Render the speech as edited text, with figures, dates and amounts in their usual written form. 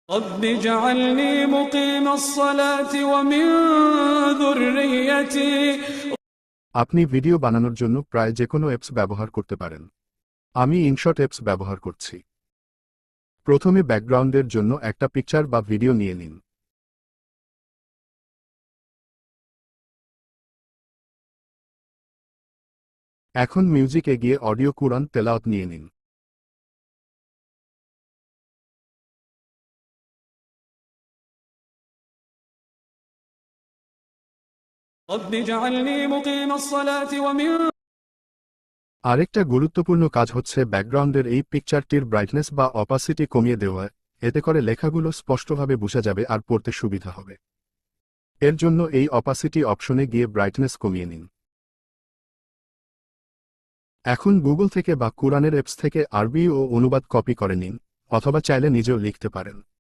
رب اجعلني مقيم الصلاة ومن ذريتي। আপনি ভিডিও বানানোর জন্য প্রায় যে কোনো অ্যাপস ব্যবহার করতে পারেন। আমি ইনশট অ্যাপস ব্যবহার করছি। প্রথমে ব্যাকগ্রাউন্ডের জন্য একটা পিকচার বা ভিডিও নিয়ে নিন। এখন মিউজিকে গিয়ে অডিও কুরআন তেলাওয়াত নিয়ে নিন। رب اجعلني مقيم الصلاة ومن আরেকটা গুরুত্বপূর্ণ কাজ হচ্ছে ব্যাকগ্রাউন্ডের এই পিকচারটির ব্রাইটনেস বা অপাসিটি কমিয়ে দেওয়া। এতে করে লেখাগুলো স্পষ্টভাবে বোঝা যাবে আর পড়তে সুবিধা হবে। এর জন্য এই অপাসিটি অপশনে গিয়ে ব্রাইটনেস কমিয়ে নিন। এখন গুগল থেকে বা কুরআনের অ্যাপস থেকে আরবি ও অনুবাদ কপি করে নিন, অথবা চাইলে নিজেও লিখতে পারেন।